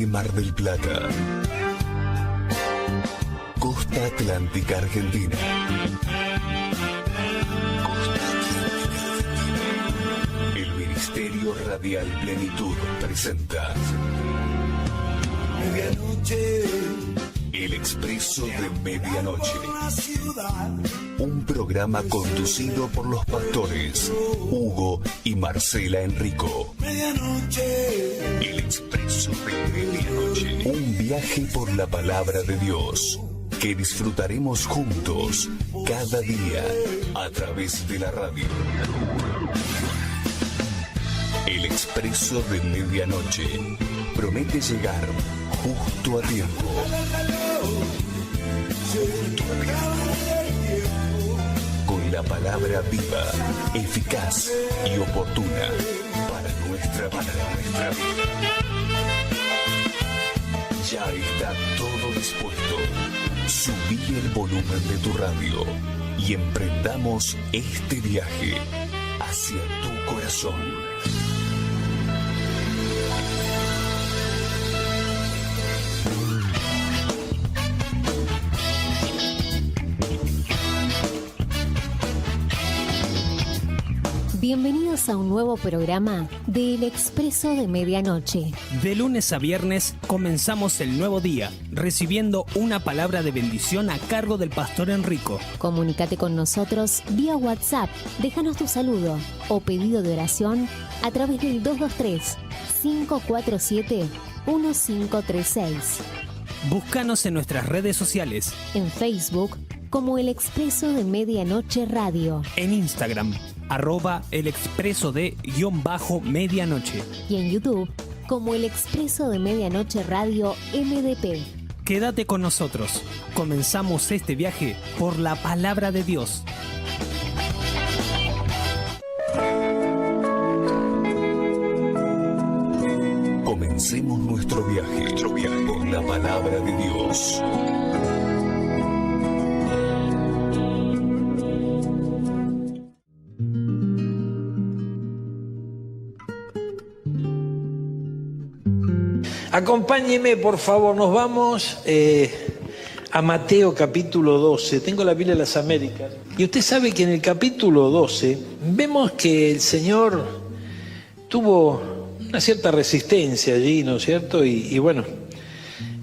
de Mar del Plata. Costa Atlántica Argentina. El Ministerio Radial Plenitud presenta Medianoche. El Expreso de Medianoche. Un programa conducido por los pastores Hugo y Marcela Enrico. Medianoche. El Expreso de Medianoche. Un viaje por la palabra de Dios que disfrutaremos juntos cada día a través de la radio. El Expreso de Medianoche promete llegar justo a tiempo. Con la palabra viva, eficaz y oportuna para nuestra vida. Ya está todo dispuesto. Subí el volumen de tu radio y emprendamos este viaje hacia tu corazón. Bienvenidos a un nuevo programa de El Expreso de Medianoche. De lunes a viernes comenzamos el nuevo día, recibiendo una palabra de bendición a cargo del pastor Enrico. Comunícate con nosotros vía WhatsApp, déjanos tu saludo o pedido de oración a través del 223-547-1536. Búscanos en nuestras redes sociales. En Facebook como El Expreso de Medianoche Radio. En Instagram, @El Expreso de _medianoche. Y en YouTube como El Expreso de Medianoche Radio MDP. Quédate con nosotros. Comenzamos este viaje por la palabra de Dios. Comencemos nuestro viaje por la palabra de Dios. Acompáñeme, por favor, nos vamos a Mateo capítulo 12. Tengo la Biblia de las Américas. Y usted sabe que en el capítulo 12 vemos que el Señor tuvo una cierta resistencia allí, ¿no es cierto? Y bueno,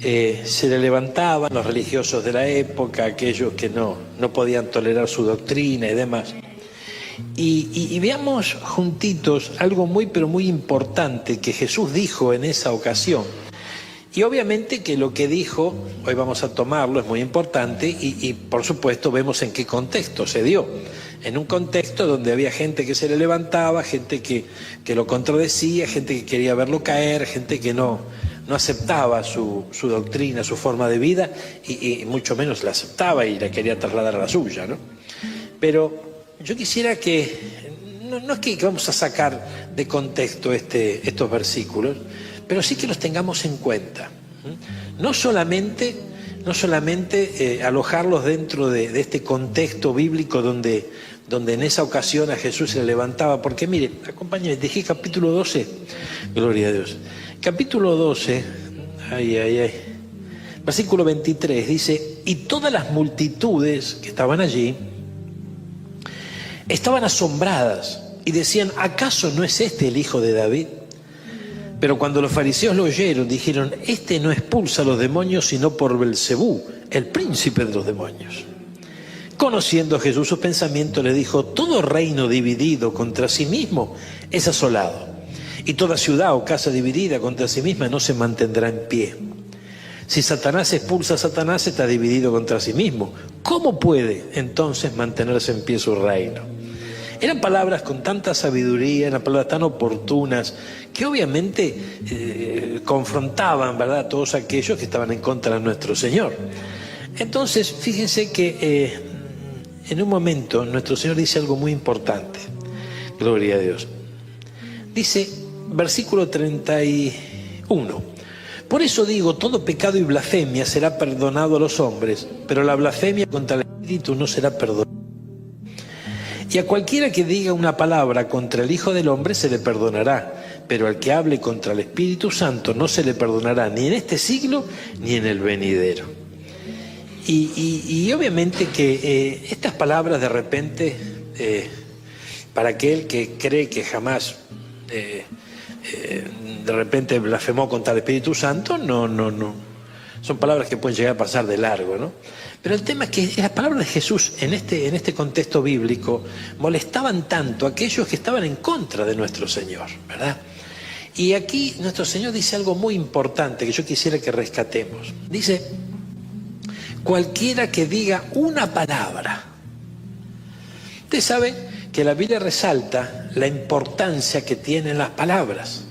se le levantaban los religiosos de la época, aquellos que no podían tolerar su doctrina y demás. Y veamos juntitos algo muy pero muy importante que Jesús dijo en esa ocasión. Y obviamente que lo que dijo, hoy vamos a tomarlo, es muy importante y por supuesto vemos en qué contexto se dio. En un contexto donde había gente que se le levantaba, gente que lo contradecía, gente que quería verlo caer, gente que no aceptaba su doctrina, su forma de vida y mucho menos la aceptaba y la quería trasladar a la suya, ¿no? Pero yo quisiera que, no es que vamos a sacar de contexto estos versículos, pero sí que los tengamos en cuenta. No solamente alojarlos dentro de este contexto bíblico donde en esa ocasión a Jesús se le levantaba, porque mire, acompáñenme, dije capítulo 12, gloria a Dios. Capítulo 12, versículo 23, dice, y todas las multitudes que estaban allí estaban asombradas y decían, ¿acaso no es este el hijo de David? Pero cuando los fariseos lo oyeron, dijeron, este no expulsa a los demonios sino por Belcebú, el príncipe de los demonios. Conociendo Jesús sus pensamientos, le dijo, todo reino dividido contra sí mismo es asolado, y toda ciudad o casa dividida contra sí misma no se mantendrá en pie. Si Satanás expulsa a Satanás, está dividido contra sí mismo. ¿Cómo puede entonces mantenerse en pie su reino? Eran palabras con tanta sabiduría, eran palabras tan oportunas, que obviamente confrontaban, ¿verdad?, a todos aquellos que estaban en contra de nuestro Señor. Entonces, fíjense que en un momento nuestro Señor dice algo muy importante. Gloria a Dios. Dice, versículo 31. Por eso digo, todo pecado y blasfemia será perdonado a los hombres, pero la blasfemia contra el Espíritu no será perdonada. Y a cualquiera que diga una palabra contra el Hijo del Hombre se le perdonará, pero al que hable contra el Espíritu Santo no se le perdonará ni en este siglo ni en el venidero. Y obviamente que estas palabras de repente, para aquel que cree que jamás de repente blasfemó contra el Espíritu Santo, no. Son palabras que pueden llegar a pasar de largo, ¿no? Pero el tema es que las palabras de Jesús en este contexto bíblico molestaban tanto a aquellos que estaban en contra de nuestro Señor, ¿verdad? Y aquí nuestro Señor dice algo muy importante que yo quisiera que rescatemos. Dice, cualquiera que diga una palabra. Usted sabe que la Biblia resalta la importancia que tienen las palabras.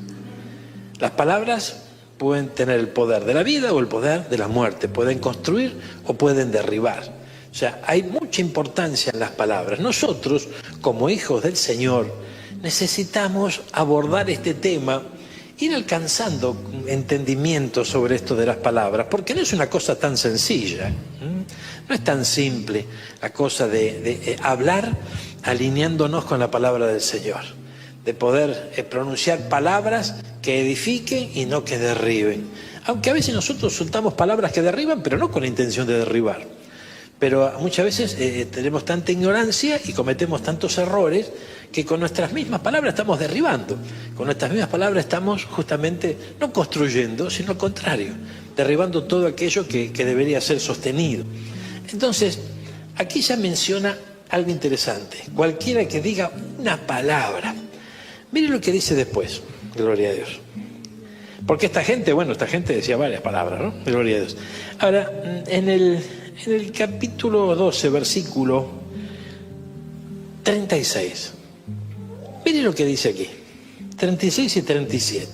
Las palabras pueden tener el poder de la vida o el poder de la muerte, pueden construir o pueden derribar. O sea, hay mucha importancia en las palabras. Nosotros, como hijos del Señor, necesitamos abordar este tema, ir alcanzando entendimiento sobre esto de las palabras, porque no es una cosa tan sencilla, no es tan simple la cosa de hablar alineándonos con la palabra del Señor, de poder pronunciar palabras que edifiquen y no que derriben. Aunque a veces nosotros soltamos palabras que derriban, pero no con la intención de derribar. Pero muchas veces tenemos tanta ignorancia y cometemos tantos errores que con nuestras mismas palabras estamos derribando. Con nuestras mismas palabras estamos justamente no construyendo, sino al contrario, derribando todo aquello que debería ser sostenido. Entonces, aquí ya menciona algo interesante. Cualquiera que diga una palabra. Mire lo que dice después. Gloria a Dios. Porque esta gente decía varias palabras, ¿no? Gloria a Dios. Ahora, en el capítulo 12, versículo 36. Mire lo que dice aquí. 36 y 37.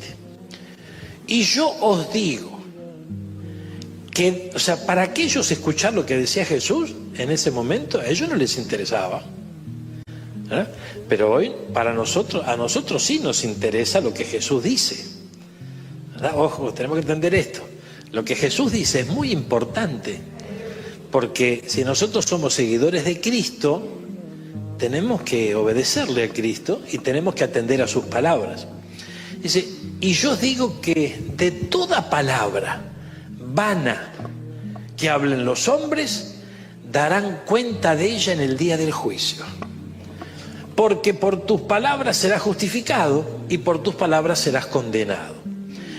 Y yo os digo que, o sea, para aquellos escuchar lo que decía Jesús en ese momento, a ellos no les interesaba. ¿Eh? Pero hoy a nosotros sí nos interesa lo que Jesús dice, ¿verdad? Ojo, tenemos que entender esto. Lo que Jesús dice es muy importante, porque si nosotros somos seguidores de Cristo, tenemos que obedecerle a Cristo y tenemos que atender a sus palabras. Dice, y yo os digo que de toda palabra vana que hablen los hombres, darán cuenta de ella en el día del juicio. Porque por tus palabras serás justificado y por tus palabras serás condenado.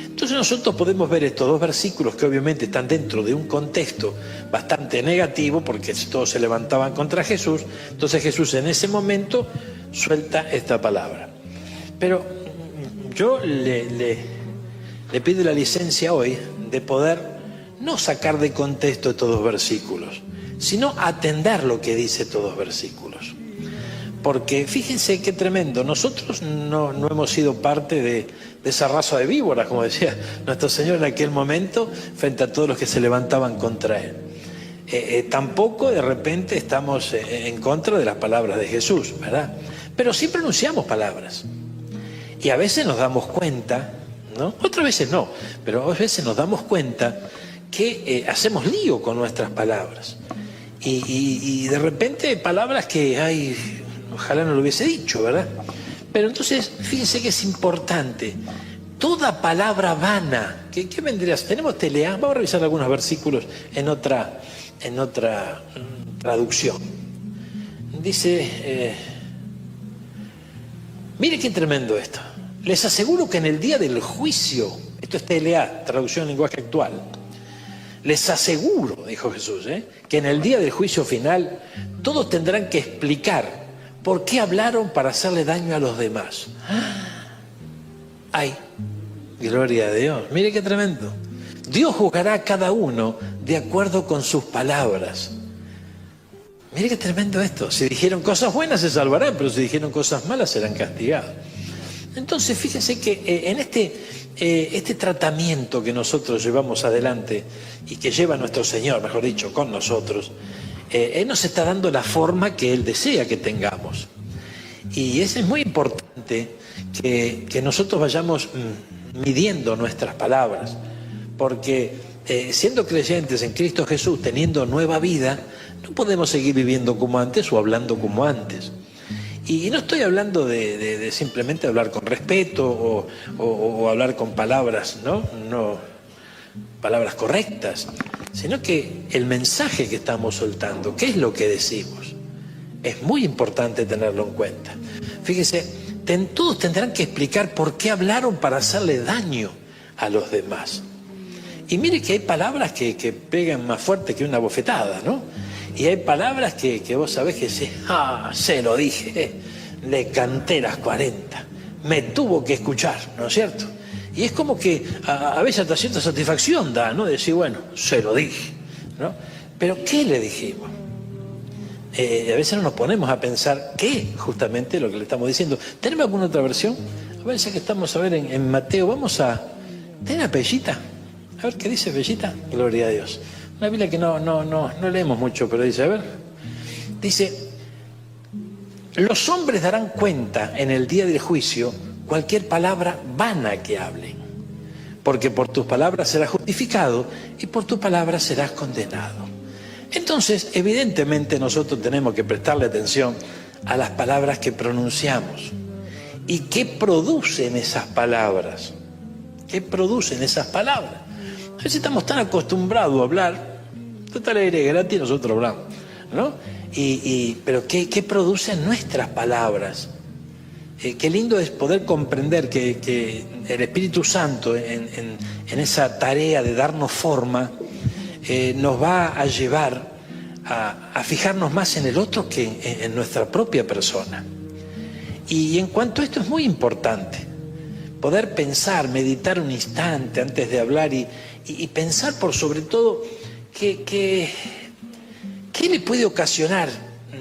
Entonces nosotros podemos ver estos dos versículos que obviamente están dentro de un contexto bastante negativo, porque todos se levantaban contra Jesús. Entonces Jesús en ese momento suelta esta palabra. Pero yo le pido la licencia hoy de poder no sacar de contexto estos dos versículos, sino atender lo que dice estos dos versículos. Porque fíjense qué tremendo, nosotros no hemos sido parte de esa raza de víboras, como decía nuestro Señor en aquel momento, frente a todos los que se levantaban contra Él. Tampoco de repente estamos en contra de las palabras de Jesús, ¿verdad? Pero sí pronunciamos palabras. Y a veces nos damos cuenta, ¿no? Otras veces no, pero a veces nos damos cuenta que hacemos lío con nuestras palabras. Y de repente palabras que hay... Ojalá no lo hubiese dicho, ¿verdad? Pero entonces, fíjense que es importante. Toda palabra vana. ¿Qué vendría? Tenemos telea. Vamos a revisar algunos versículos en otra traducción. Dice, mire qué tremendo esto. Les aseguro que en el día del juicio, esto es TLA, traducción en lenguaje actual. Les aseguro, dijo Jesús, que en el día del juicio final, todos tendrán que explicar ¿por qué hablaron para hacerle daño a los demás? ¡Ay! Gloria a Dios. Mire qué tremendo. Dios juzgará a cada uno de acuerdo con sus palabras. Mire qué tremendo esto. Si dijeron cosas buenas se salvarán, pero si dijeron cosas malas serán castigados. Entonces fíjense que en este tratamiento que nosotros llevamos adelante y que lleva nuestro Señor, mejor dicho, con nosotros, Él nos está dando la forma que Él desea que tengamos. Y eso es muy importante que nosotros vayamos midiendo nuestras palabras, porque siendo creyentes en Cristo Jesús, teniendo nueva vida, no podemos seguir viviendo como antes o hablando como antes. Y no estoy hablando de simplemente hablar con respeto o hablar con palabras, ¿no? Palabras correctas, sino que el mensaje que estamos soltando, ¿qué es lo que decimos? Es muy importante tenerlo en cuenta. Fíjese, todos tendrán que explicar por qué hablaron para hacerle daño a los demás. Y mire que hay palabras que pegan más fuerte que una bofetada, ¿no? Y hay palabras que vos sabés que se lo dije, le canté las 40, me tuvo que escuchar, ¿no es cierto? Y es como que a veces hasta cierta satisfacción da, ¿no? Decir, bueno, se lo dije, ¿no? Pero ¿qué le dijimos? A veces no nos ponemos a pensar qué justamente lo que le estamos diciendo. ¿Tenemos alguna otra versión? A ver, ya que estamos a ver en Mateo, vamos a... ¿Tenés Bellita? A ver, ¿qué dice Bellita? Gloria a Dios. Una Biblia que no leemos mucho, pero dice, a ver, dice, los hombres darán cuenta en el día del juicio cualquier palabra vana que hablen, porque por tus palabras serás justificado y por tus palabras serás condenado. Entonces, evidentemente nosotros tenemos que prestarle atención a las palabras que pronunciamos y qué producen esas palabras. ¿Qué producen esas palabras? A veces estamos tan acostumbrados a hablar, total aire gratis, nosotros hablamos, ¿no? Pero ¿qué producen nuestras palabras? Qué lindo es poder comprender que el Espíritu Santo en esa tarea de darnos forma nos va a llevar a fijarnos más en el otro que en nuestra propia persona. Y en cuanto a esto es muy importante poder pensar, meditar un instante antes de hablar y pensar por sobre todo qué le puede ocasionar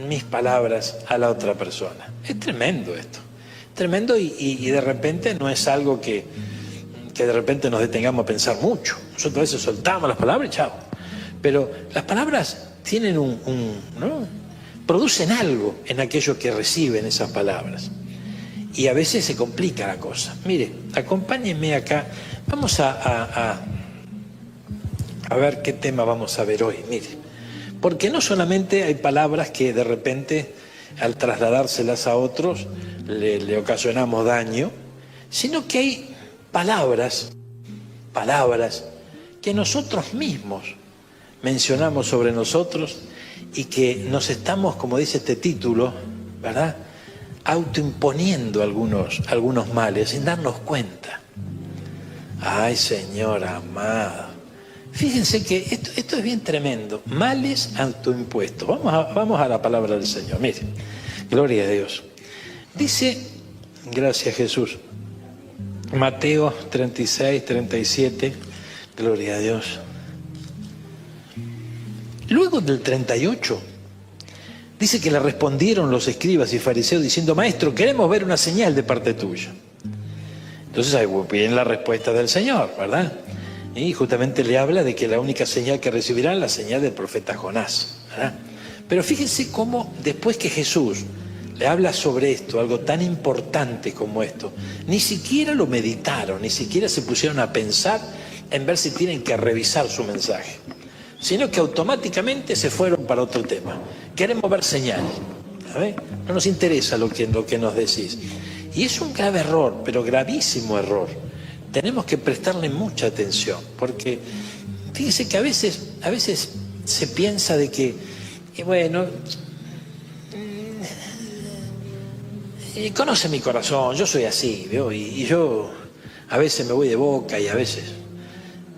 mis palabras a la otra persona. Es tremendo esto, tremendo y de repente no es algo que de repente nos detengamos a pensar mucho. Nosotros a veces soltamos las palabras y chao. Pero las palabras tienen ¿no? producen algo en aquellos que reciben esas palabras. Y a veces se complica la cosa. Mire, acompáñenme acá. Vamos a ver qué tema vamos a ver hoy. Mire, porque no solamente hay palabras que de repente al trasladárselas a otros le ocasionamos daño, sino que hay palabras que nosotros mismos mencionamos sobre nosotros y que nos estamos, como dice este título, ¿verdad?, autoimponiendo algunos males sin darnos cuenta. Ay, Señor amado. Fíjense que esto es bien tremendo. Males autoimpuestos. Vamos a la palabra del Señor. Miren, gloria a Dios. Dice, gracias Jesús, Mateo 36, 37, gloria a Dios. Luego del 38, dice que le respondieron los escribas y fariseos diciendo, Maestro, queremos ver una señal de parte tuya. Entonces ahí viene la respuesta del Señor, ¿verdad? Y justamente le habla de que la única señal que recibirán es la señal del profeta Jonás, ¿verdad? Pero fíjense cómo después que Jesús le habla sobre esto, algo tan importante como esto, ni siquiera lo meditaron, ni siquiera se pusieron a pensar en ver si tienen que revisar su mensaje, sino que automáticamente se fueron para otro tema. Queremos ver señales, ¿sabes? No nos interesa lo que nos decís. Y es un grave error, pero gravísimo error. Tenemos que prestarle mucha atención, porque fíjese que a veces se piensa de que, bueno, conoce mi corazón, yo soy así, ¿veo? Y yo a veces me voy de boca y a veces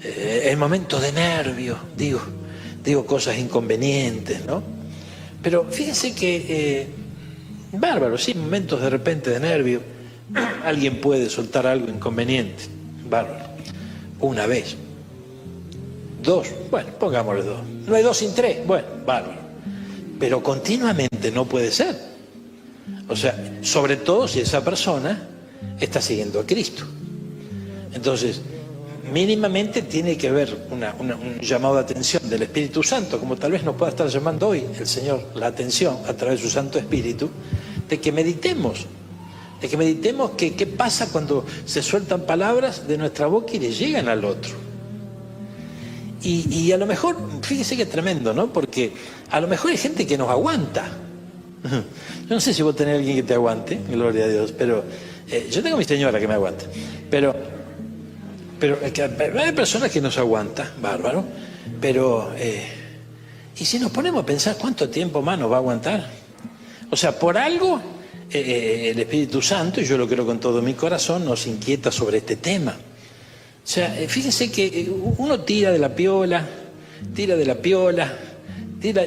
en momentos de nervio digo cosas inconvenientes, ¿no? Pero fíjense que bárbaro, sí, momentos de repente de nervio, alguien puede soltar algo inconveniente, bárbaro, una vez, dos, bueno, pongámosle dos, no hay dos sin tres, bueno, bárbaro, pero continuamente no puede ser. O sea, sobre todo si esa persona está siguiendo a Cristo. Entonces, mínimamente tiene que haber un llamado de atención del Espíritu Santo, como tal vez nos pueda estar llamando hoy el Señor la atención a través de su Santo Espíritu, de que meditemos qué pasa cuando se sueltan palabras de nuestra boca y le llegan al otro. Y a lo mejor, fíjese que es tremendo, ¿no? Porque a lo mejor hay gente que nos aguanta. Yo no sé si vos tenés alguien que te aguante, gloria a Dios, pero yo tengo a mi señora que me aguanta. Pero hay personas que nos aguantan, bárbaro. Pero, ¿y si nos ponemos a pensar cuánto tiempo más nos va a aguantar? O sea, por algo el Espíritu Santo, y yo lo creo con todo mi corazón, nos inquieta sobre este tema. O sea, fíjense que uno tira de la piola,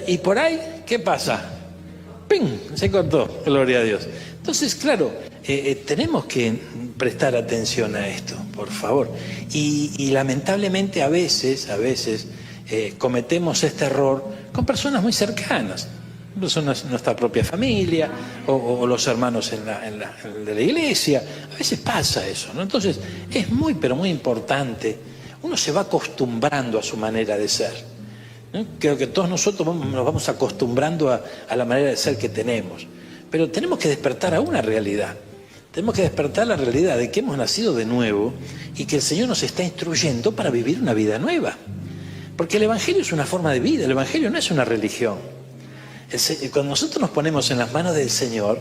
y por ahí, ¿qué pasa? ¡Ping! Se cortó, gloria a Dios. Entonces, claro, tenemos que prestar atención a esto, por favor. Y lamentablemente a veces cometemos este error con personas muy cercanas, personas de nuestra propia familia o los hermanos de la iglesia. A veces pasa eso, ¿no? Entonces, es muy, pero muy importante. Uno se va acostumbrando a su manera de ser, ¿no? Creo que todos nosotros nos vamos acostumbrando a la manera de ser que tenemos. Pero tenemos que despertar a una realidad. Tenemos que despertar la realidad de que hemos nacido de nuevo y que el Señor nos está instruyendo para vivir una vida nueva. Porque el Evangelio es una forma de vida, el Evangelio no es una religión. Cuando nosotros nos ponemos en las manos del Señor,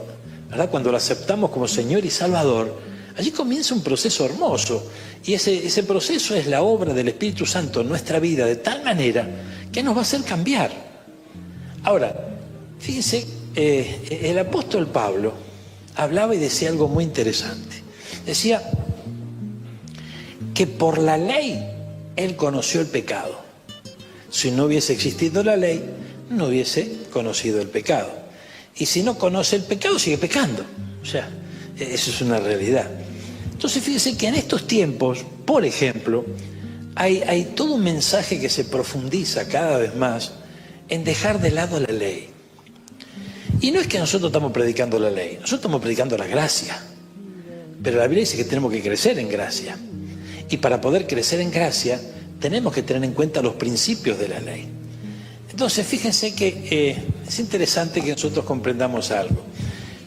¿verdad? Cuando lo aceptamos como Señor y Salvador, allí comienza un proceso hermoso. Y ese proceso es la obra del Espíritu Santo en nuestra vida de tal manera que nos va a hacer cambiar. Ahora, fíjense, el apóstol Pablo hablaba y decía algo muy interesante. Decía que por la ley él conoció el pecado. Si no hubiese existido la ley, no hubiese conocido el pecado. Y si no conoce el pecado, sigue pecando. O sea, eso es una realidad. Entonces fíjense que en estos tiempos, por ejemplo, hay todo un mensaje que se profundiza cada vez más en dejar de lado la ley. Y no es que nosotros estamos predicando la ley, nosotros estamos predicando la gracia. Pero la Biblia dice que tenemos que crecer en gracia. Y para poder crecer en gracia, tenemos que tener en cuenta los principios de la ley. Entonces, fíjense que es interesante que nosotros comprendamos algo.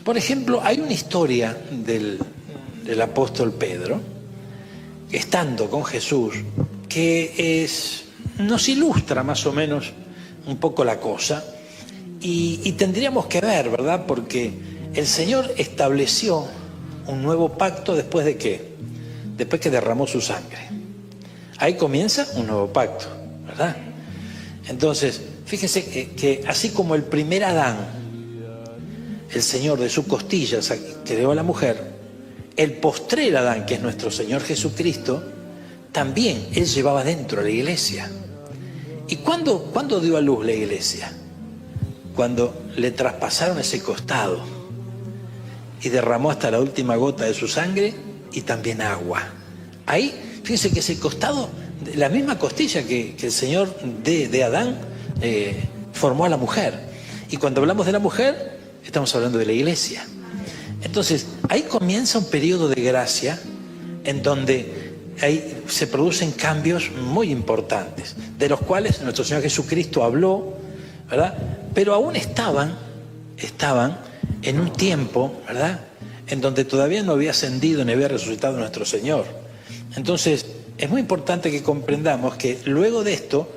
Por ejemplo, hay una historia del apóstol Pedro, estando con Jesús, que nos ilustra más o menos un poco la cosa. Y tendríamos que ver, ¿verdad? Porque el Señor estableció un nuevo pacto después de ¿qué? Después que derramó su sangre. Ahí comienza un nuevo pacto, ¿verdad? Entonces, fíjense que así como el primer Adán, el Señor de su costilla creó a la mujer, el postrer Adán, que es nuestro Señor Jesucristo, también Él llevaba dentro a la iglesia. ¿Y cuándo dio a luz la iglesia? Cuando le traspasaron ese costado y derramó hasta la última gota de su sangre y también agua. Ahí, fíjense que ese costado, la misma costilla que el Señor de Adán formó a la mujer. Y cuando hablamos de la mujer, estamos hablando de la iglesia. Entonces, ahí comienza un periodo de gracia en donde ahí se producen cambios muy importantes, de los cuales nuestro Señor Jesucristo habló, ¿verdad? Pero aún estaban en un tiempo, ¿verdad?, en donde todavía no había ascendido ni había resucitado nuestro Señor. Entonces, es muy importante que comprendamos que luego de esto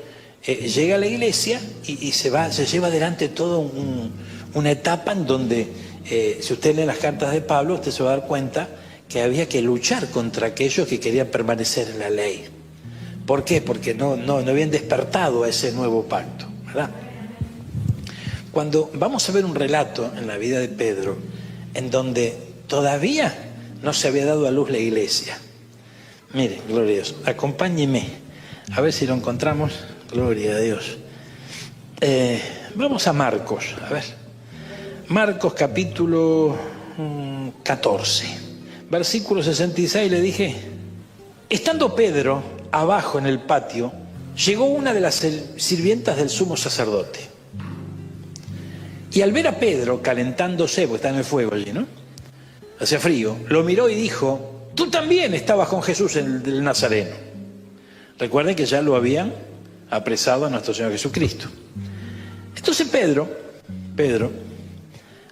llega la iglesia y se lleva adelante toda una etapa en donde, si usted lee las cartas de Pablo, usted se va a dar cuenta que había que luchar contra aquellos que querían permanecer en la ley. ¿Por qué? Porque no habían despertado a ese nuevo pacto, ¿verdad? Cuando vamos a ver un relato en la vida de Pedro, en donde todavía no se había dado a luz la iglesia. Mire, gloria a Dios, acompáñeme, a ver si lo encontramos, gloria a Dios. Vamos a Marcos, a ver. Marcos capítulo 14, versículo 66, le dije, estando Pedro abajo en el patio, llegó una de las sirvientas del sumo sacerdote. Y al ver a Pedro calentándose, porque está en el fuego allí, ¿no? Hacía frío, lo miró y dijo, tú también estabas con Jesús el Nazareno. Recuerden que ya lo habían apresado a nuestro Señor Jesucristo. Entonces Pedro,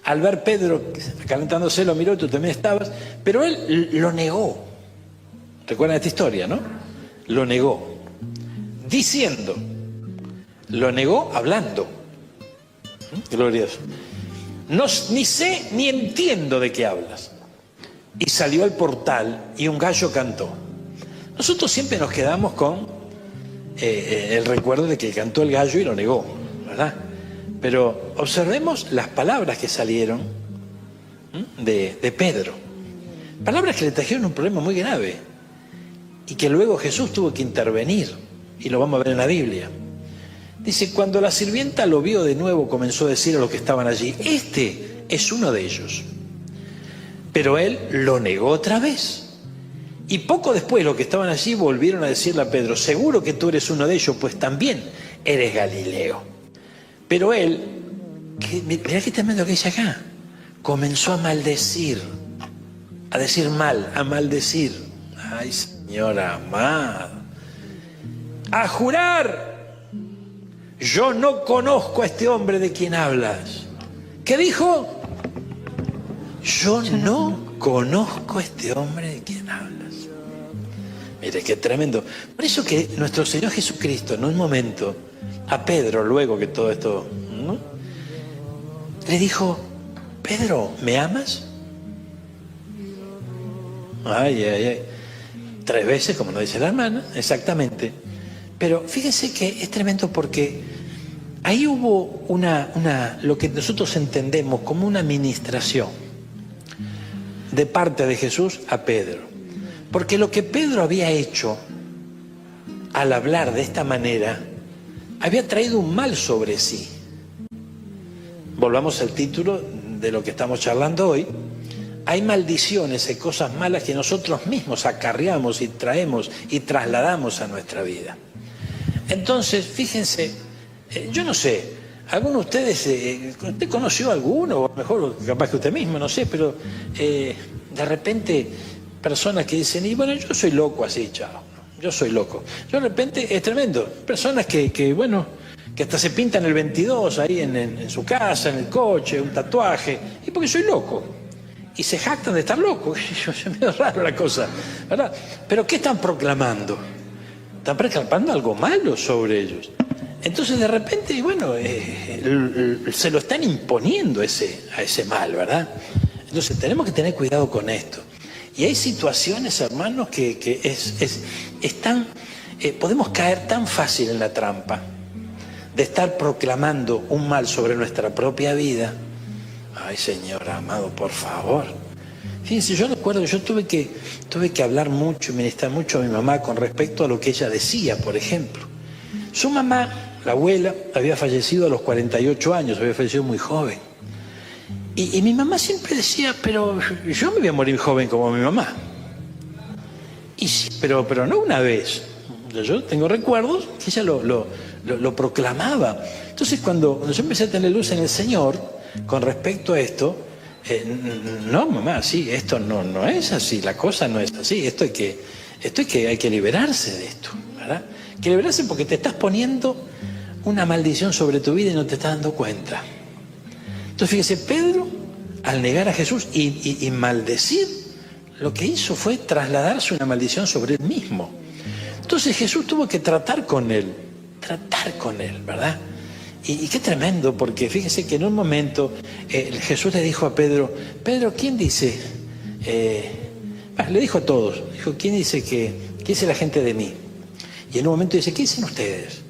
al ver Pedro calentándose, lo miró, tú también estabas, pero él lo negó. Recuerdan esta historia, ¿no? Lo negó, diciendo, lo negó hablando. Gloria a Dios. no, ni sé ni entiendo de qué hablas. Y salió al portal y un gallo cantó. Nosotros siempre nos quedamos con el recuerdo de que cantó el gallo y lo negó, ¿verdad? Pero observemos las palabras que salieron de Pedro. Palabras que le trajeron un problema muy grave y que luego Jesús tuvo que intervenir, y lo vamos a ver en la Biblia. Dice, cuando la sirvienta lo vio de nuevo, comenzó a decir a los que estaban allí, este es uno de ellos. Pero él lo negó otra vez. Y poco después los que estaban allí volvieron a decirle a Pedro, seguro que tú eres uno de ellos, pues también eres Galileo. Pero él, mirá qué tremendo que dice acá, comenzó a maldecir, a decir mal, a maldecir. Ay, Señor amado. A jurar, yo no conozco a este hombre de quien hablas. ¿Qué dijo? Yo no conozco a este hombre de quien hablas. Mire, qué tremendo. Por eso que nuestro Señor Jesucristo, en un momento, a Pedro, luego que todo esto, ¿no?, le dijo, Pedro, ¿me amas? Ay, ay, ay. 3 veces, como nos dice la hermana, exactamente. Pero fíjense que es tremendo porque ahí hubo lo que nosotros entendemos como una administración de parte de Jesús a Pedro. Porque lo que Pedro había hecho al hablar de esta manera había traído un mal sobre sí. Volvamos al título de lo que estamos charlando hoy. Hay maldiciones y cosas malas que nosotros mismos acarreamos y traemos y trasladamos a nuestra vida. Entonces, fíjense, yo no sé, ¿alguno de ustedes, usted conoció alguno, o mejor capaz que usted mismo, no sé, pero de repente personas que dicen, y bueno, yo soy loco así, chao, yo soy loco. Yo de repente, es tremendo, personas que bueno, que hasta se pintan el 22 ahí en su casa, en el coche, un tatuaje, y porque soy loco. Y se jactan de estar locos. Es medio raro la cosa, ¿verdad? Pero ¿qué están proclamando? Están proclamando algo malo sobre ellos. Entonces de repente, bueno, se lo están imponiendo a ese mal, ¿verdad? Entonces tenemos que tener cuidado con esto. Y hay situaciones, hermanos, que podemos caer tan fácil en la trampa de estar proclamando un mal sobre nuestra propia vida. Ay, Señor amado, por favor. Fíjense, yo recuerdo, yo tuve que hablar mucho y ministrar mucho a mi mamá con respecto a lo que ella decía, por ejemplo. Su mamá, la abuela, había fallecido a los 48 años, había fallecido muy joven. Y mi mamá siempre decía, pero yo me voy a morir joven como mi mamá. Y sí, pero no una vez. Yo tengo recuerdos que ella lo proclamaba. Entonces cuando yo empecé a tener luz en el Señor con respecto a esto, no mamá, sí, esto no es así, la cosa no es así, hay que liberarse de esto, ¿verdad? Hay que liberarse porque te estás poniendo una maldición sobre tu vida y no te estás dando cuenta. Entonces fíjese, Pedro, al negar a Jesús y maldecir, lo que hizo fue trasladarse una maldición sobre él mismo. Entonces Jesús tuvo que tratar con él, ¿verdad? Y qué tremendo, porque fíjese que en un momento Jesús le dijo a Pedro, ¿quién dice? Le dijo a todos, dijo, ¿qué dice la gente de mí? Y en un momento dice, ¿qué dicen ustedes?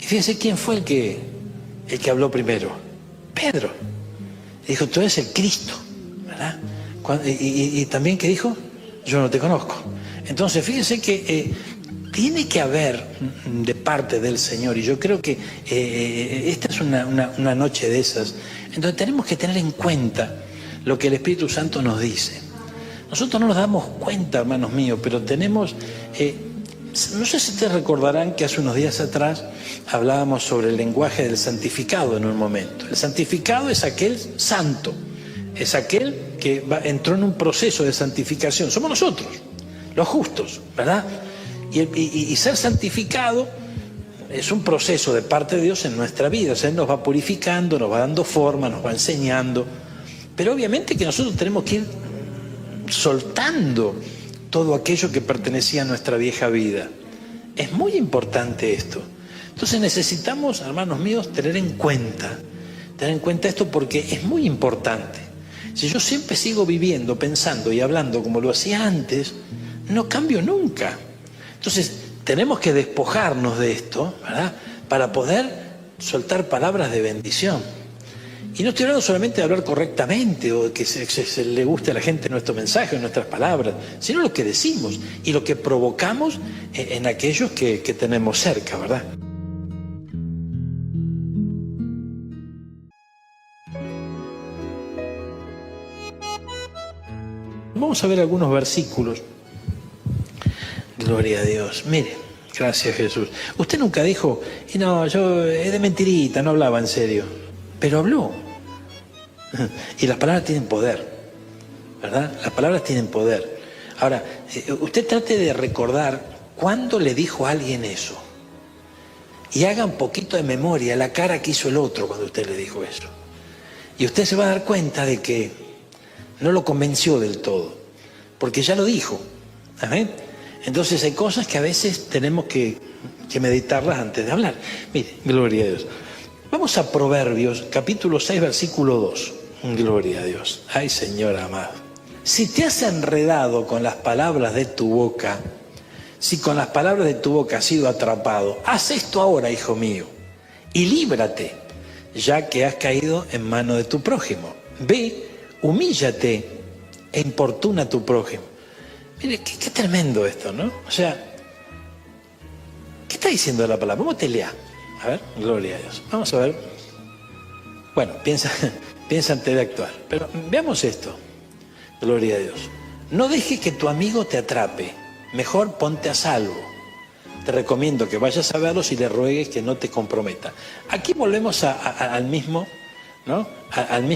Y fíjese quién fue el que habló primero. Pedro. Dijo, tú eres el Cristo, ¿verdad? Y también que dijo, yo no te conozco. Entonces fíjese que tiene que haber de parte del Señor, y yo creo que esta es una noche de esas, entonces tenemos que tener en cuenta lo que el Espíritu Santo nos dice. Nosotros no nos damos cuenta, hermanos míos, pero tenemos, no sé si ustedes recordarán que hace unos días atrás hablábamos sobre el lenguaje del santificado en un momento. El santificado es aquel santo, es aquel que entró en un proceso de santificación. Somos nosotros, los justos, ¿verdad? Y ser santificado es un proceso de parte de Dios en nuestra vida. O sea, Él nos va purificando, nos va dando forma, nos va enseñando. Pero obviamente que nosotros tenemos que ir soltando todo aquello que pertenecía a nuestra vieja vida. Es muy importante esto. Entonces necesitamos, hermanos míos, tener en cuenta tener en cuenta esto porque es muy importante. Si yo siempre sigo viviendo, pensando y hablando como lo hacía antes, no cambio nunca. Entonces, tenemos que despojarnos de esto, ¿verdad?, para poder soltar palabras de bendición. Y no estoy hablando solamente de hablar correctamente o de que se le guste a la gente nuestro mensaje o nuestras palabras, sino lo que decimos y lo que provocamos en aquellos que tenemos cerca, ¿verdad? Vamos a ver algunos versículos. Gloria a Dios. Mire, gracias Jesús. Usted nunca dijo, y no, yo es de mentirita, no hablaba en serio. Pero habló. Y las palabras tienen poder, ¿verdad? Las palabras tienen poder. Ahora, usted trate de recordar cuándo le dijo a alguien eso. Y haga un poquito de memoria la cara que hizo el otro cuando usted le dijo eso. Y usted se va a dar cuenta de que no lo convenció del todo, porque ya lo dijo. ¿Amén? Entonces hay cosas que a veces tenemos que meditarlas antes de hablar. Mire, gloria a Dios. Vamos a Proverbios, capítulo 6, versículo 2. Gloria a Dios. Ay, Señor amado. Si te has enredado con las palabras de tu boca, si con las palabras de tu boca has sido atrapado, haz esto ahora, hijo mío, y líbrate, ya que has caído en mano de tu prójimo. Ve, humíllate e importuna a tu prójimo. Mire, qué tremendo esto, ¿no? O sea, ¿qué está diciendo la palabra? ¿Cómo te lea? A ver, gloria a Dios. Vamos a ver. Bueno, piensa antes de actuar. Pero veamos esto. Gloria a Dios. No dejes que tu amigo te atrape. Mejor ponte a salvo. Te recomiendo que vayas a verlos y le ruegues que no te comprometa. Aquí volvemos al mismo, ¿no? A la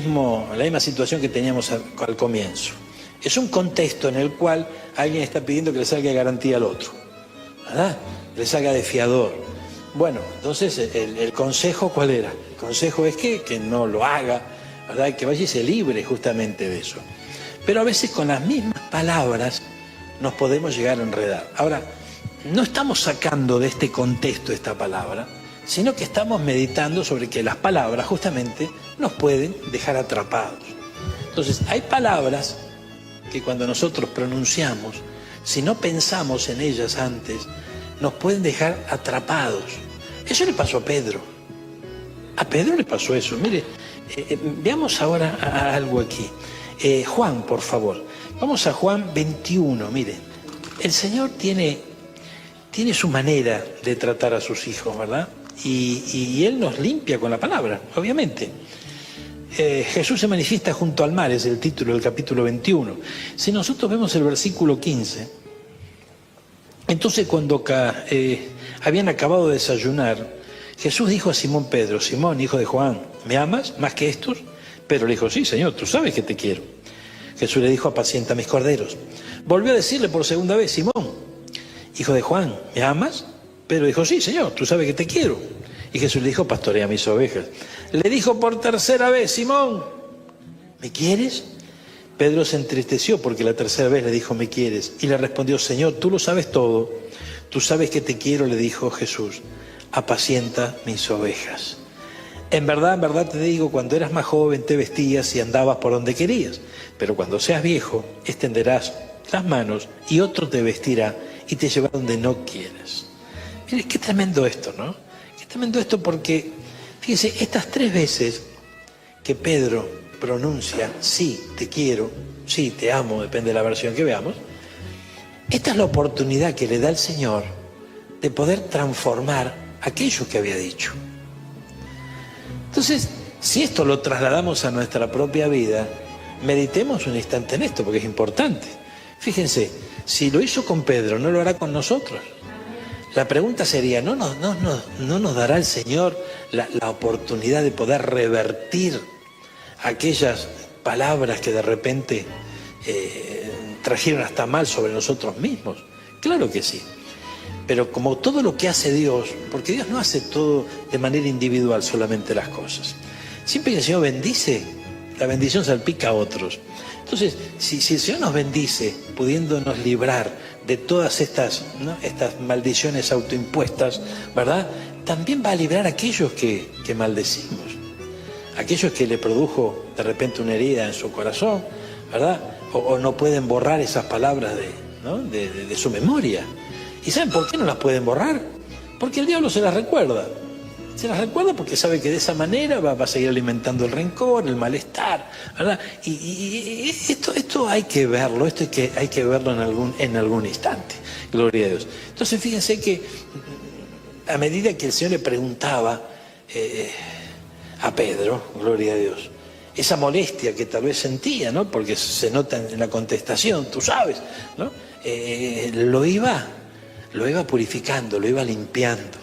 misma situación que teníamos al comienzo. Es un contexto en el cual alguien está pidiendo que le salga de garantía al otro, ¿verdad? Le salga de fiador. Bueno, entonces el consejo, ¿cuál era? El consejo es que no lo haga, ¿verdad? Que vaya y se libre justamente de eso. Pero a veces con las mismas palabras nos podemos llegar a enredar. Ahora, no estamos sacando de este contexto esta palabra, sino que estamos meditando sobre que las palabras justamente nos pueden dejar atrapados. Entonces, hay palabras que cuando nosotros pronunciamos, si no pensamos en ellas antes, nos pueden dejar atrapados. Eso le pasó a Pedro. A Pedro le pasó eso. Mire, veamos ahora algo aquí. Juan, por favor. Vamos a Juan 21. Mire, el Señor tiene su manera de tratar a sus hijos, ¿verdad? Y Él nos limpia con la palabra, obviamente. Jesús se manifiesta junto al mar, es el título del capítulo 21. Si nosotros vemos el versículo 15, entonces cuando habían acabado de desayunar, Jesús dijo a Simón Pedro: Simón, hijo de Juan, ¿me amas más que estos? Pedro le dijo: sí, Señor, tú sabes que te quiero. Jesús le dijo: apacienta mis corderos. Volvió a decirle por segunda vez: Simón, hijo de Juan, ¿me amas? Pedro dijo: sí, Señor, tú sabes que te quiero. Y Jesús le dijo: pastorea mis ovejas. Le dijo por tercera vez: Simón, ¿me quieres? Pedro se entristeció porque la tercera vez le dijo: ¿me quieres? Y le respondió: Señor, tú lo sabes todo, tú sabes que te quiero. Le dijo Jesús: apacienta mis ovejas. En verdad te digo, cuando eras más joven te vestías y andabas por donde querías, pero cuando seas viejo extenderás las manos y otro te vestirá y te llevará donde no quieras. Mire, qué tremendo esto, ¿no? Qué tremendo esto porque, fíjese, estas 3 veces que Pedro pronuncia: sí, te quiero, sí, te amo, depende de la versión que veamos, esta es la oportunidad que le da el Señor de poder transformar aquello que había dicho. Entonces, si esto lo trasladamos a nuestra propia vida, meditemos un instante en esto, porque es importante. Fíjense, si lo hizo con Pedro, ¿no lo hará con nosotros? La pregunta sería, ¿no nos dará el Señor la oportunidad de poder revertir aquellas palabras que de repente trajeron hasta mal sobre nosotros mismos? Claro que sí. Pero como todo lo que hace Dios, porque Dios no hace todo de manera individual solamente las cosas. Siempre que el Señor bendice, la bendición salpica a otros. Entonces, si el Señor nos bendice, pudiéndonos librar de todas estas maldiciones autoimpuestas, ¿verdad? También va a librar a aquellos que maldecimos. aquellos que le produjo de repente una herida en su corazón, ¿verdad? O no pueden borrar esas palabras de su memoria. ¿Y saben por qué no las pueden borrar? Porque el diablo se las recuerda. Se las recuerda porque sabe que de esa manera va a seguir alimentando el rencor, el malestar, ¿verdad? Y esto hay que verlo, hay que verlo en algún instante. Gloria a Dios. Entonces fíjense que a medida que el Señor le preguntaba a Pedro, gloria a Dios, esa molestia que tal vez sentía, ¿no? Porque se nota en la contestación, tú sabes, ¿no? Lo iba purificando, lo iba limpiando.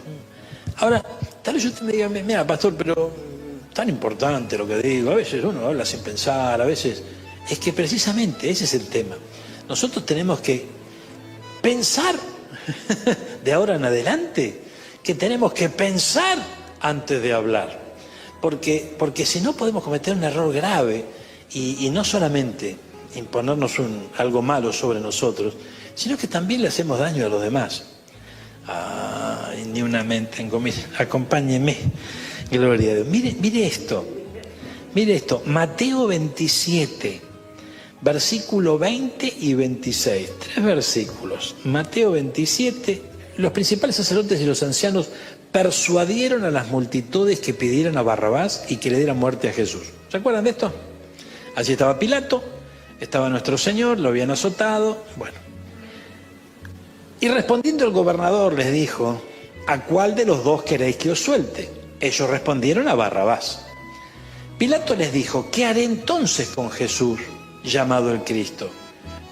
Ahora, tal vez usted me diga, mira, pastor, pero tan importante lo que digo, a veces uno habla sin pensar, a veces... Es que precisamente ese es el tema. Nosotros tenemos que pensar, de ahora en adelante, que tenemos que pensar antes de hablar. Porque si no podemos cometer un error grave y no solamente imponernos algo malo sobre nosotros, sino que también le hacemos daño a los demás. Ay, ni una mente en comida. Acompáñeme. Gloria a Dios. Mire esto. Mateo 27, versículo 20 y 26. 3 versículos. Mateo 27. Los principales sacerdotes y los ancianos persuadieron a las multitudes que pidieran a Barrabás y que le dieran muerte a Jesús. ¿Se acuerdan de esto? Allí estaba Pilato, estaba nuestro Señor, lo habían azotado. Bueno. Y respondiendo el gobernador les dijo, ¿a cuál de los dos queréis que os suelte? Ellos respondieron a Barrabás. Pilato les dijo, ¿qué haré entonces con Jesús, llamado el Cristo?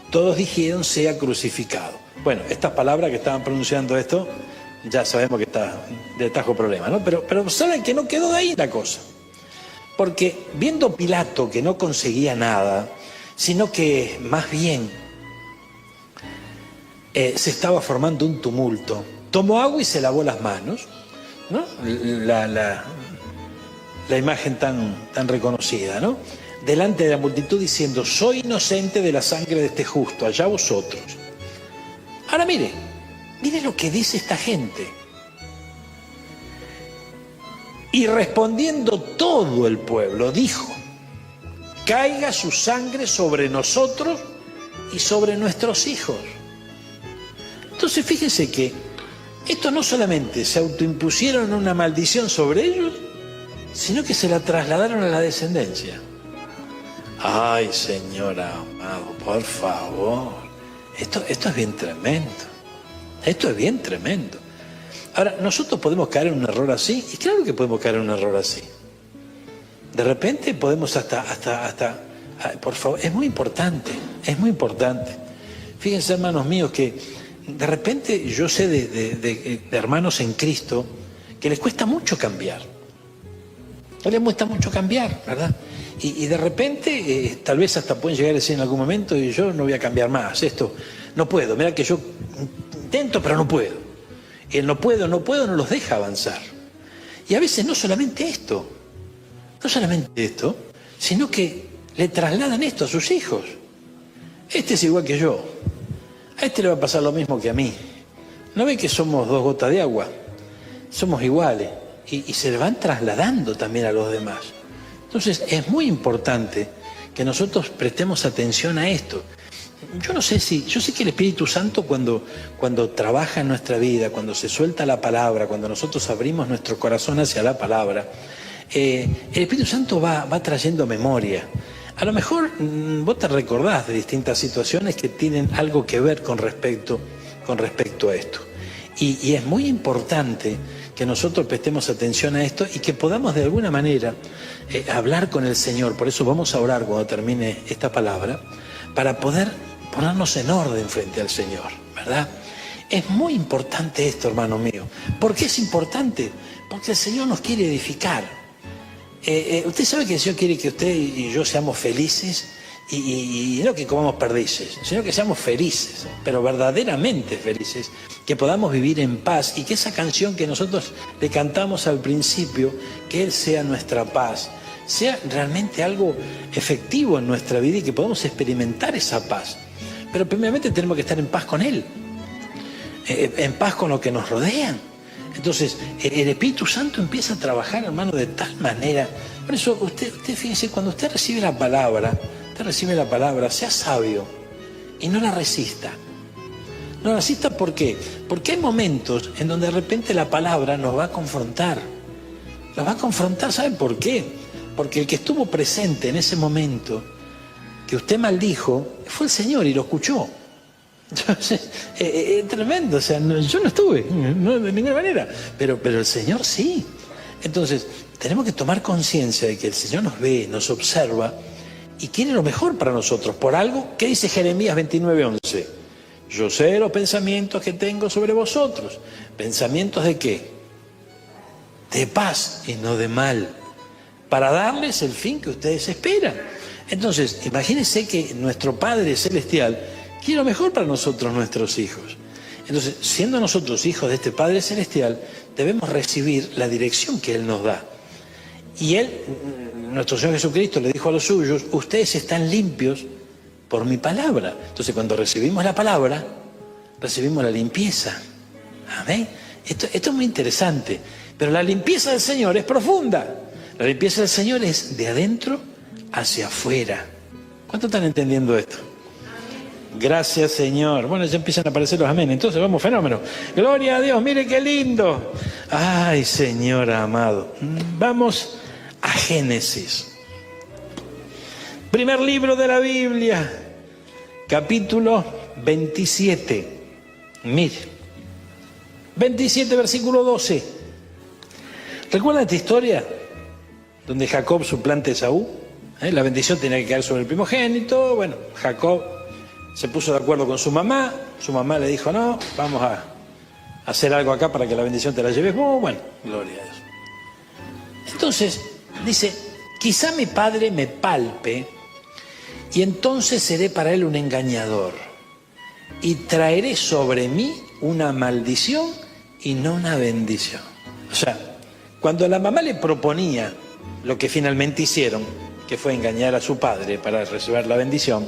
Todos dijeron, sea crucificado. Bueno, estas palabras que estaban pronunciando esto, ya sabemos que está de tajo problema, ¿no? Pero saben que no quedó de ahí la cosa. Porque viendo Pilato que no conseguía nada, sino que más bien se estaba formando un tumulto, tomó agua y se lavó las manos, ¿no? La imagen tan reconocida, ¿no? Delante de la multitud diciendo, soy inocente de la sangre de este justo, allá vosotros. Ahora mire lo que dice esta gente. Y respondiendo todo el pueblo, dijo, caiga su sangre sobre nosotros y sobre nuestros hijos. Entonces fíjese que esto no solamente se autoimpusieron una maldición sobre ellos, sino que se la trasladaron a la descendencia. Ay, Señor amado, por favor, esto es bien tremendo. Esto es bien tremendo. Ahora, nosotros podemos caer en un error así, y claro que podemos caer en un error así. De repente podemos por favor, es muy importante. Fíjense, hermanos míos, que de repente yo sé de hermanos en Cristo que les cuesta mucho cambiar. Les cuesta mucho cambiar, ¿verdad? Y de repente, tal vez hasta pueden llegar a decir en algún momento, y yo no voy a cambiar más, esto no puedo, mira que yo intento pero no puedo. El no puedo no los deja avanzar. Y a veces no solamente esto, sino que le trasladan esto a sus hijos. Este es igual que yo, a este le va a pasar lo mismo que a mí. ¿No ve que somos 2 gotas de agua? Somos iguales y se le van trasladando también a los demás. Entonces es muy importante que nosotros prestemos atención a esto. Yo sé que el Espíritu Santo cuando trabaja en nuestra vida, cuando se suelta la palabra, cuando nosotros abrimos nuestro corazón hacia la palabra, el Espíritu Santo va trayendo memoria. A lo mejor vos te recordás de distintas situaciones que tienen algo que ver con respecto a esto. Y es muy importante que nosotros prestemos atención a esto y que podamos de alguna manera hablar con el Señor. Por eso vamos a orar cuando termine esta palabra, para poder ponernos en orden frente al Señor, ¿verdad? Es muy importante esto, hermano mío. ¿Por qué es importante? Porque el Señor nos quiere edificar. Usted sabe que el Señor quiere que usted y yo seamos felices y no que comamos perdices, sino que seamos felices, pero verdaderamente felices, que podamos vivir en paz y que esa canción que nosotros le cantamos al principio, que Él sea nuestra paz, sea realmente algo efectivo en nuestra vida y que podamos experimentar esa paz. Pero primeramente tenemos que estar en paz con Él, en paz con lo que nos rodean. Entonces el Espíritu Santo empieza a trabajar, hermano, de tal manera, Por eso usted fíjese, cuando usted recibe la palabra, sea sabio y no la resista. No la resista, ¿por qué? Porque hay momentos en donde de repente la palabra nos va a confrontar. Nos va a confrontar, ¿sabe por qué? Porque el que estuvo presente en ese momento que usted maldijo fue el Señor y lo escuchó. Es tremendo, o sea, yo no estuve, no, de ninguna manera, pero el Señor sí. Entonces, tenemos que tomar conciencia de que el Señor nos ve, nos observa y quiere lo mejor para nosotros. Por algo, ¿qué dice Jeremías 29:11? Yo sé los pensamientos que tengo sobre vosotros. ¿Pensamientos de qué? De paz y no de mal, para darles el fin que ustedes esperan. Entonces, imagínense que nuestro Padre Celestial quiere lo mejor para nosotros, nuestros hijos. Entonces, siendo nosotros hijos de este Padre Celestial, debemos recibir la dirección que Él nos da. Y Él, nuestro Señor Jesucristo, le dijo a los suyos, ustedes están limpios por mi palabra. Entonces, cuando recibimos la palabra, recibimos la limpieza. Amén. Esto es muy interesante. Pero la limpieza del Señor es profunda. La limpieza del Señor es de adentro hacia afuera. ¿Cuántos están entendiendo esto? Gracias, Señor. Bueno, ya empiezan a aparecer los amén. Entonces vamos, fenómeno. Gloria a Dios, mire qué lindo. Ay, Señor amado. Vamos a Génesis. Primer libro de la Biblia, capítulo 27. Mire, 27, versículo 12. ¿Recuerdan esta historia? Donde Jacob suplanta a Esaú. La bendición tenía que caer sobre el primogénito. Bueno, Jacob se puso de acuerdo con su mamá. Su mamá le dijo, no, vamos a hacer algo acá para que la bendición te la lleves vos. Bueno, gloria a Dios. Entonces, dice, quizá mi padre me palpe y entonces seré para él un engañador y traeré sobre mí una maldición y no una bendición. O sea, cuando la mamá le proponía lo que finalmente hicieron, que fue engañar a su padre para recibir la bendición,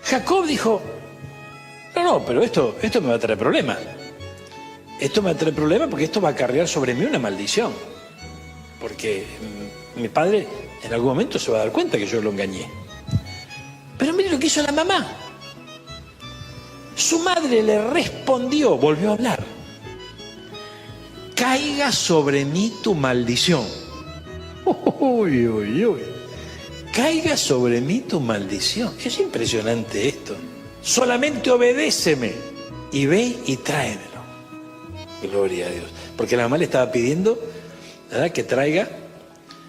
Jacob dijo, no, pero esto me va a traer problemas. Esto me va a traer problemas porque esto va a acarrear sobre mí una maldición. Porque mi padre en algún momento se va a dar cuenta que yo lo engañé. Pero mire lo que hizo la mamá. Su madre le respondió, volvió a hablar. Caiga sobre mí tu maldición. Uy, uy, uy. Caiga sobre mí tu maldición. Es impresionante esto. Solamente obedéceme y ve y tráemelo. Gloria a Dios. Porque la mamá le estaba pidiendo, ¿verdad?, que traiga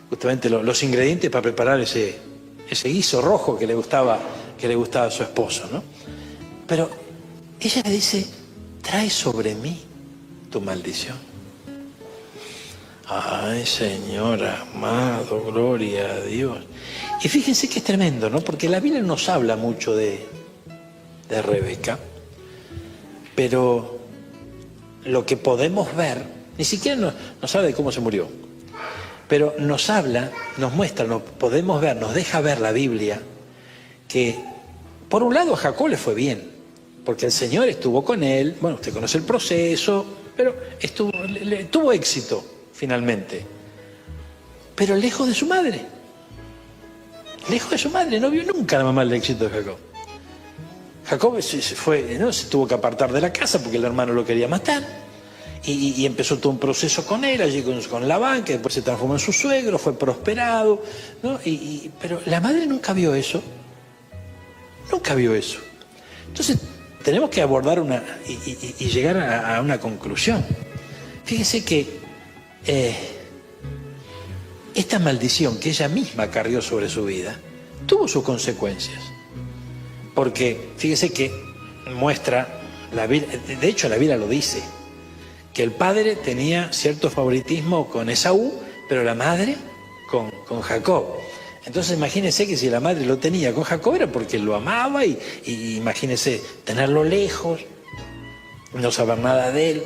justamente los ingredientes para preparar ese guiso rojo que le gustaba a su esposo, ¿no? Pero ella le dice, trae sobre mí tu maldición. Ay, Señor amado, gloria a Dios. Y fíjense que es tremendo, ¿no? Porque la Biblia nos habla mucho de Rebeca, pero lo que podemos ver, ni siquiera nos habla de cómo se murió, pero nos habla, nos muestra, nos podemos ver, nos deja ver la Biblia, que por un lado a Jacob le fue bien, porque el Señor estuvo con él, bueno, usted conoce el proceso, pero tuvo éxito finalmente, pero lejos de su madre, no vio nunca a la mamá el éxito de Jacob. Jacob se fue, ¿no? Se tuvo que apartar de la casa porque el hermano lo quería matar. Y empezó todo un proceso con él, allí con Labán, que después se transformó en su suegro, fue prosperado, ¿no? Pero la madre nunca vio eso. Nunca vio eso. Entonces, tenemos que abordar y llegar a una conclusión. Fíjese que esta maldición que ella misma cargó sobre su vida tuvo sus consecuencias. Porque fíjese que muestra, de hecho la Biblia lo dice, que el padre tenía cierto favoritismo con Esaú, pero la madre con Jacob. Entonces imagínense que si la madre lo tenía con Jacob era porque lo amaba y imagínense tenerlo lejos, no saber nada de él.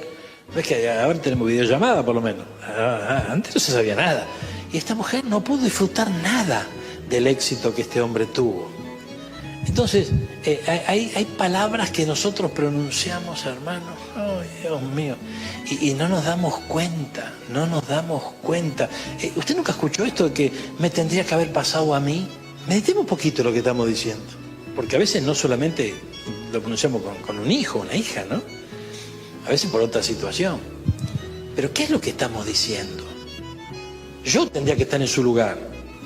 No es que ahora tenemos videollamada por lo menos, antes no se sabía nada. Y esta mujer no pudo disfrutar nada del éxito que este hombre tuvo. Entonces, hay palabras que nosotros pronunciamos, hermanos, ¡ay, Dios mío! Y no nos damos cuenta, no nos damos cuenta. ¿Usted nunca escuchó esto de que me tendría que haber pasado a mí? Meditemos un poquito lo que estamos diciendo, porque a veces no solamente lo pronunciamos con un hijo, una hija, ¿no? A veces por otra situación. Pero ¿qué es lo que estamos diciendo? Yo tendría que estar en su lugar.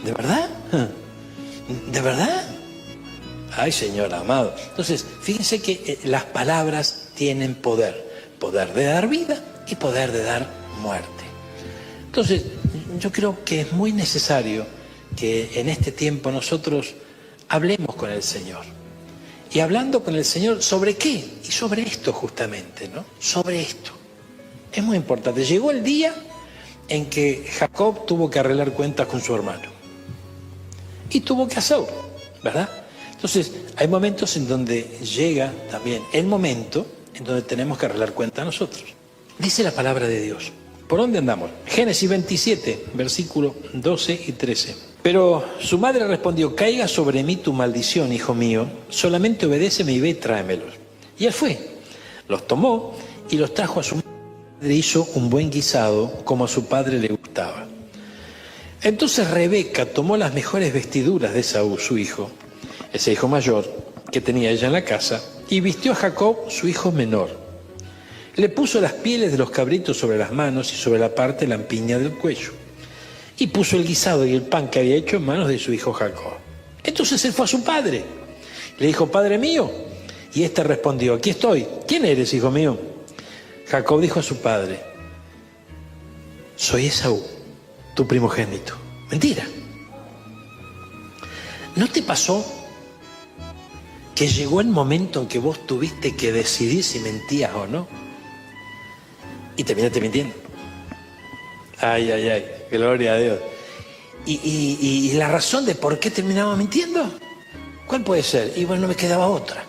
¿De verdad? ¿De verdad? Ay, Señor amado. Entonces, fíjense que las palabras tienen poder. Poder de dar vida y poder de dar muerte. Entonces, yo creo que es muy necesario que en este tiempo nosotros hablemos con el Señor. Y hablando con el Señor, ¿sobre qué? Y sobre esto justamente, ¿no? Sobre esto. Es muy importante. Llegó el día en que Jacob tuvo que arreglar cuentas con su hermano. Y tuvo que hacerlo, ¿verdad? Entonces, hay momentos en donde llega también el momento en donde tenemos que arreglar cuentas nosotros. Dice la palabra de Dios. ¿Por dónde andamos? Génesis 27, versículos 12 y 13. Pero su madre respondió: caiga sobre mí tu maldición, hijo mío, solamente obedéceme y ve y tráemelos. Y él fue, los tomó y los trajo a su madre, hizo un buen guisado como a su padre le gustaba. Entonces Rebeca tomó las mejores vestiduras de Esaú, su hijo, ese hijo mayor que tenía ella en la casa, y vistió a Jacob, su hijo menor. Le puso las pieles de los cabritos sobre las manos y sobre la parte lampiña del cuello. Y puso el guisado y el pan que había hecho en manos de su hijo Jacob. Entonces él fue a su padre. Le dijo: Padre mío. Y éste respondió: Aquí estoy. ¿Quién eres, hijo mío? Jacob dijo a su padre: Soy Esaú, tu primogénito. Mentira. ¿No te pasó que llegó el momento en que vos tuviste que decidir si mentías o no? Y terminaste mintiendo. Ay, ay, ay, gloria a Dios. ¿Y la razón de por qué terminaba mintiendo? ¿Cuál puede ser? Y bueno, no me quedaba otra.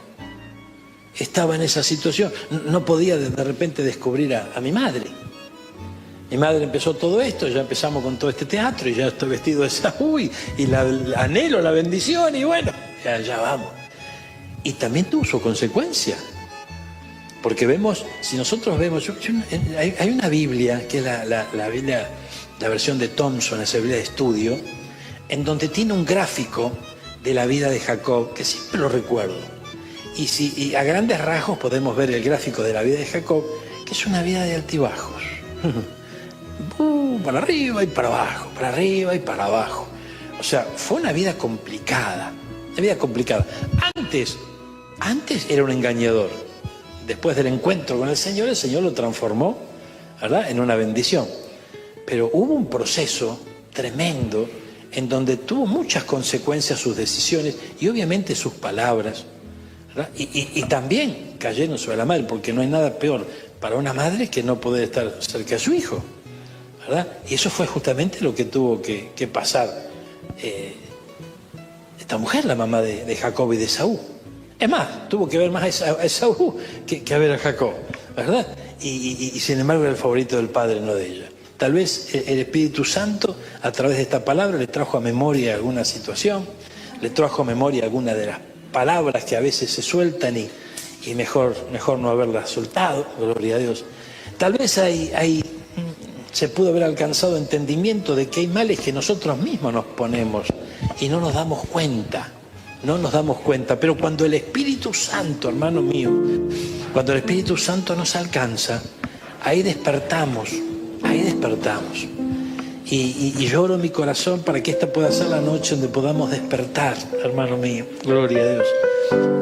Estaba en esa situación. No podía de repente descubrir a mi madre. Mi madre empezó todo esto, ya empezamos con todo este teatro y ya estoy vestido de Esaú y anhelo la bendición y bueno, ya vamos. Y también tuvo su consecuencia. Porque vemos, si nosotros vemos, hay una Biblia, que es la Biblia, la versión de Thompson, esa Biblia de estudio, en donde tiene un gráfico de la vida de Jacob, que siempre lo recuerdo. Y a grandes rasgos podemos ver el gráfico de la vida de Jacob, que es una vida de altibajos. Para arriba y para abajo, para arriba y para abajo. O sea, fue una vida complicada, una vida complicada. Antes era un engañador. Después del encuentro con el Señor lo transformó, ¿verdad?, en una bendición. Pero hubo un proceso tremendo en donde tuvo muchas consecuencias sus decisiones y obviamente sus palabras, ¿verdad? Y también cayeron sobre la madre, porque no hay nada peor para una madre que no poder estar cerca de su hijo, ¿verdad? Y eso fue justamente lo que tuvo que pasar esta mujer, la mamá de Jacob y de Esaú. Es más, tuvo que ver más a Esaú que a ver a Jacob, ¿verdad? Y sin embargo era el favorito del padre, no de ella. Tal vez el Espíritu Santo, a través de esta palabra, le trajo a memoria alguna situación, le trajo a memoria alguna de las palabras que a veces se sueltan y mejor no haberlas soltado, gloria a Dios. Tal vez se pudo haber alcanzado entendimiento de que hay males que nosotros mismos nos ponemos y no nos damos cuenta. No nos damos cuenta, pero cuando el Espíritu Santo, hermano mío, cuando el Espíritu Santo nos alcanza, ahí despertamos. Y lloro en mi corazón para que esta pueda ser la noche donde podamos despertar, hermano mío, gloria a Dios.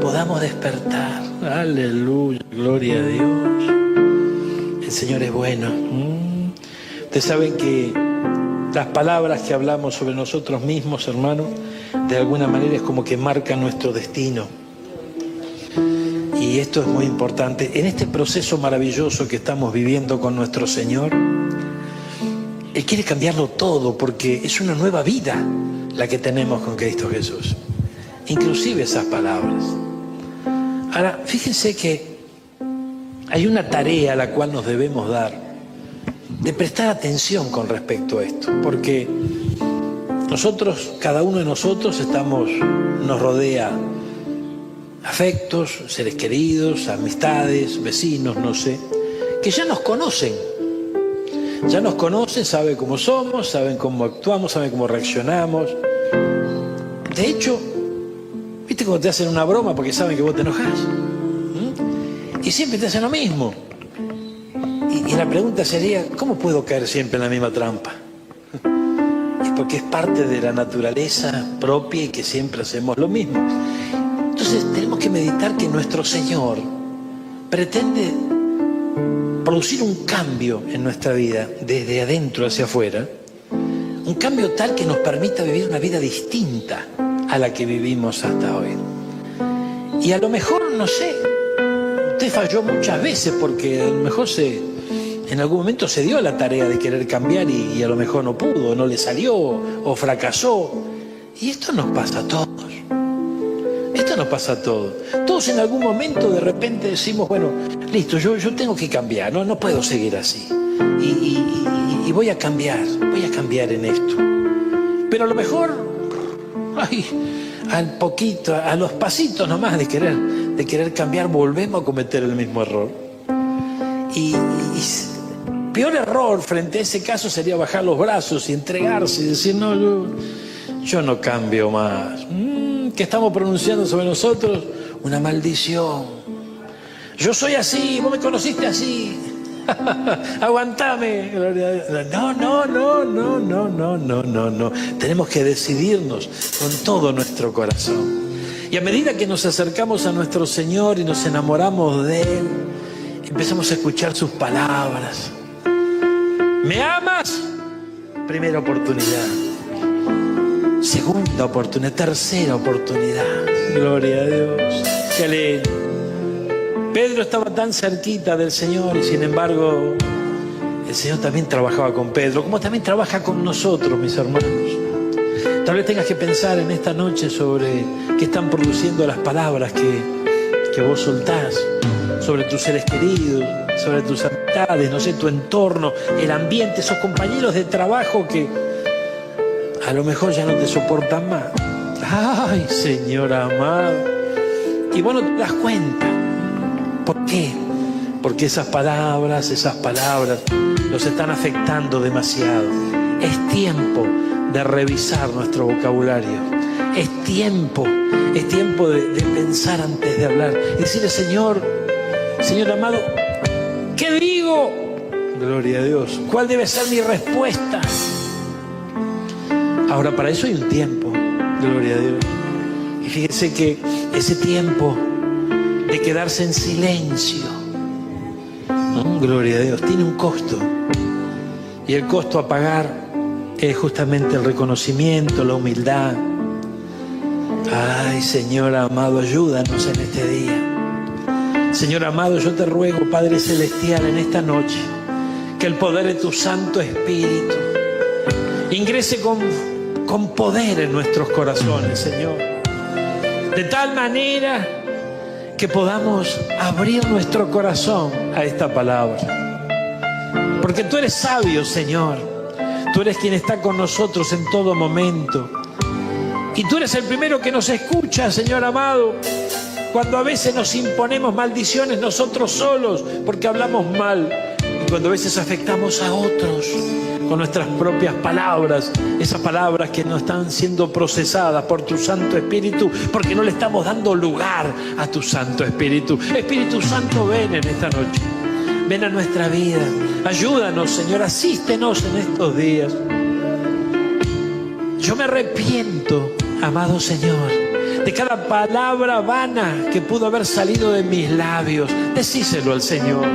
Podamos despertar, aleluya, gloria a Dios. El Señor es bueno. Ustedes saben que las palabras que hablamos sobre nosotros mismos, hermano, de alguna manera es como que marcan nuestro destino. Y esto es muy importante. En este proceso maravilloso que estamos viviendo con nuestro Señor, Él quiere cambiarlo todo porque es una nueva vida la que tenemos con Cristo Jesús. Inclusive esas palabras. Ahora, fíjense que hay una tarea a la cual nos debemos dar, de prestar atención con respecto a esto, porque nosotros, cada uno de nosotros nos rodea afectos, seres queridos, amistades, vecinos, no sé, que ya nos conocen. Ya nos conocen, saben cómo somos, saben cómo actuamos, saben cómo reaccionamos. De hecho, ¿viste cómo te hacen una broma porque saben que vos te enojás? Y siempre te hacen lo mismo. Y la pregunta sería, ¿cómo puedo caer siempre en la misma trampa? Es porque es parte de la naturaleza propia y que siempre hacemos lo mismo. Entonces tenemos que meditar que nuestro Señor pretende producir un cambio en nuestra vida, desde adentro hacia afuera, un cambio tal que nos permita vivir una vida distinta a la que vivimos hasta hoy. Y a lo mejor, no sé, usted falló muchas veces porque a lo mejor en algún momento se dio la tarea de querer cambiar y a lo mejor no pudo, no le salió o fracasó. Y esto nos pasa a todos. Esto nos pasa a todos. Todos en algún momento de repente decimos, bueno, listo, yo tengo que cambiar, no puedo seguir así. Y voy a cambiar en esto. Pero a lo mejor, al poquito, a los pasitos nomás de querer cambiar, volvemos a cometer el mismo error. Y peor error frente a ese caso sería bajar los brazos y entregarse y decir, no, yo no cambio más. ¿Qué estamos pronunciando sobre nosotros? Una maldición. Yo soy así, vos me conociste así. Aguantame. No. Tenemos que decidirnos con todo nuestro corazón. Y a medida que nos acercamos a nuestro Señor y nos enamoramos de Él, empezamos a escuchar sus palabras. ¿Me amas? Primera oportunidad. Segunda oportunidad. Tercera oportunidad. Gloria a Dios. Qué lindo. Pedro estaba tan cerquita del Señor y sin embargo el Señor también trabajaba con Pedro, como también trabaja con nosotros, mis hermanos. Tal vez tengas que pensar en esta noche sobre qué están produciendo las palabras que vos soltás, sobre tus seres queridos, sobre tus amistades, no sé, tu entorno, el ambiente, esos compañeros de trabajo que a lo mejor ya no te soportan más. Ay, Señor amado. Y vos no te das cuenta. ¿Por qué? Porque esas palabras los están afectando demasiado. Es tiempo de revisar nuestro vocabulario. Es tiempo de pensar antes de hablar. Y decirle, Señor amado, ¿qué digo? Gloria a Dios. ¿Cuál debe ser mi respuesta? Ahora, para eso hay un tiempo. Gloria a Dios. Y fíjese que ese tiempo de quedarse en silencio, gloria a Dios, tiene un costo. Y el costo a pagar es justamente el reconocimiento, la humildad. Ay, Señor amado, ayúdanos en este día. Señor amado, yo te ruego, Padre Celestial, en esta noche, que el poder de tu Santo Espíritu ingrese con poder en nuestros corazones, Señor. De tal manera que podamos abrir nuestro corazón a esta palabra. Porque tú eres sabio, Señor. Tú eres quien está con nosotros en todo momento. Y tú eres el primero que nos escucha, Señor amado, cuando a veces nos imponemos maldiciones nosotros solos porque hablamos mal. Y cuando a veces afectamos a otros con nuestras propias palabras, esas palabras que no están siendo procesadas por tu Santo Espíritu, porque no le estamos dando lugar a tu Santo Espíritu. Espíritu Santo, ven en esta noche, ven a nuestra vida, ayúdanos, Señor, asístenos en estos días. Yo me arrepiento, amado Señor, de cada palabra vana que pudo haber salido de mis labios. Decíselo al Señor.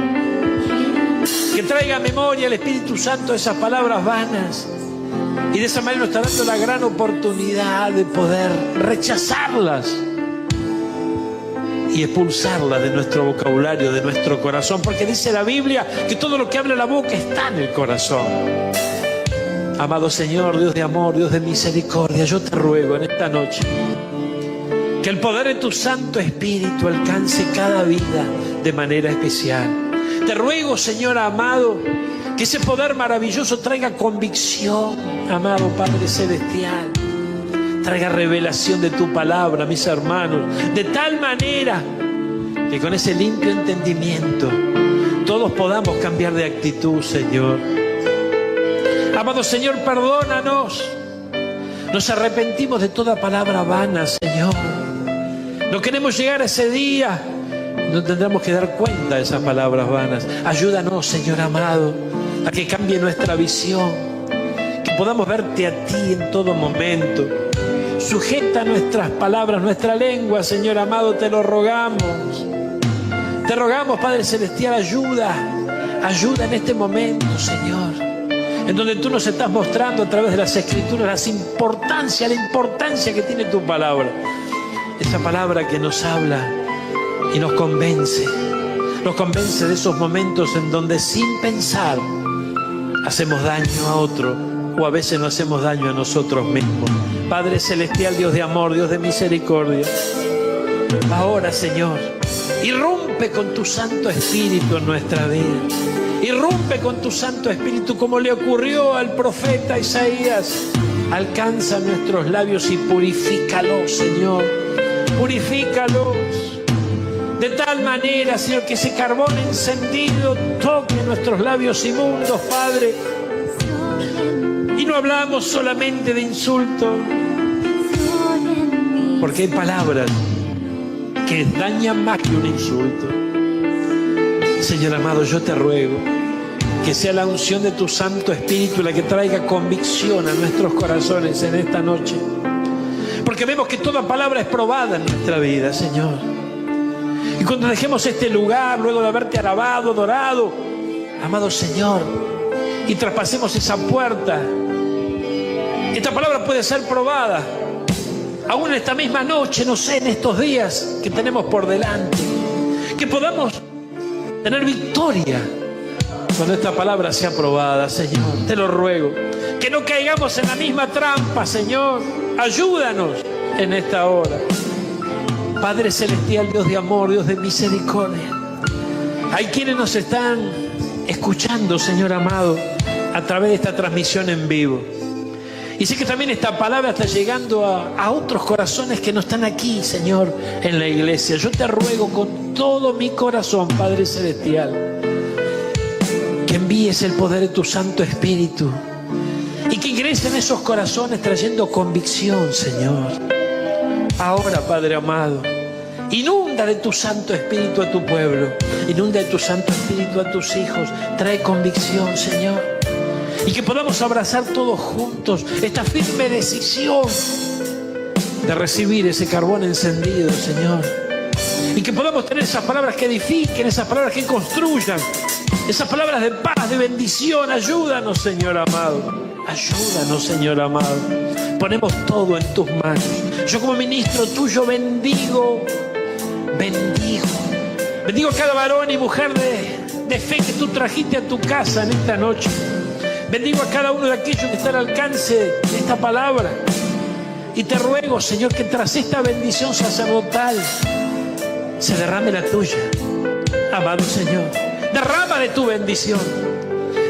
Que traiga a memoria el Espíritu Santo esas palabras vanas. Y de esa manera nos está dando la gran oportunidad de poder rechazarlas y expulsarlas de nuestro vocabulario, de nuestro corazón. Porque dice la Biblia que todo lo que habla la boca está en el corazón. Amado Señor, Dios de amor, Dios de misericordia, yo te ruego en esta noche que el poder de tu Santo Espíritu alcance cada vida de manera especial. Te ruego, Señor amado, que ese poder maravilloso traiga convicción, amado Padre Celestial. traiga revelación de tu palabra, mis hermanos, de tal manera que con ese limpio entendimiento todos podamos cambiar de actitud, Señor. Amado Señor, perdónanos. Nos arrepentimos de toda palabra vana, Señor. No queremos llegar a ese día. No tendremos que dar cuenta de esas palabras vanas. Ayúdanos, Señor amado, a que cambie nuestra visión, que podamos verte a ti en todo momento. Sujeta nuestras palabras, nuestra lengua, Señor amado, te lo rogamos. Te rogamos, Padre Celestial, ayuda en este momento, Señor, en donde tú nos estás mostrando a través de las Escrituras la importancia que tiene tu palabra. Esa palabra que nos habla y nos convence de esos momentos en donde sin pensar hacemos daño a otro, o a veces no hacemos daño a nosotros mismos. Padre Celestial, Dios de amor, Dios de misericordia, ahora, Señor, irrumpe con tu Santo Espíritu en nuestra vida. Irrumpe con tu Santo Espíritu como le ocurrió al profeta Isaías. Alcanza nuestros labios y purifícalos, Señor. Purifícalos de tal manera, Señor, que ese carbón encendido toque nuestros labios inmundos, Padre. Y no hablamos solamente de insultos, porque hay palabras que dañan más que un insulto. Señor amado, yo te ruego que sea la unción de tu Santo Espíritu la que traiga convicción a nuestros corazones en esta noche, porque vemos que toda palabra es probada en nuestra vida, Señor. Y cuando dejemos este lugar, luego de haberte alabado, adorado, amado Señor, y traspasemos esa puerta, esta palabra puede ser probada aún en esta misma noche, no sé, en estos días que tenemos por delante, que podamos tener victoria cuando esta palabra sea probada, Señor. Te lo ruego, que no caigamos en la misma trampa, Señor. Ayúdanos en esta hora. Padre Celestial, Dios de amor, Dios de misericordia, hay quienes nos están escuchando, Señor amado, a través de esta transmisión en vivo. Y sé que también esta palabra está llegando a otros corazones que no están aquí, Señor, en la iglesia. Yo te ruego con todo mi corazón, Padre Celestial, que envíes el poder de tu Santo Espíritu y que ingrese en esos corazones trayendo convicción, Señor. Ahora, Padre amado, inunda de tu Santo Espíritu a tu pueblo, inunda de tu Santo Espíritu a tus hijos. Trae convicción, Señor. Y que podamos abrazar todos juntos esta firme decisión de recibir ese carbón encendido, Señor. Y que podamos tener esas palabras que edifiquen, esas palabras que construyan, esas palabras de paz, de bendición. Ayúdanos, Señor amado. Ayúdanos, Señor amado. Ponemos todo en tus manos. Yo como ministro tuyo bendigo a cada varón y mujer de fe que tú trajiste a tu casa en esta noche. Bendigo a cada uno de aquellos que están al alcance de esta palabra. Y te ruego, Señor, que tras esta bendición sacerdotal se derrame la tuya. Amado Señor, derrama de tu bendición.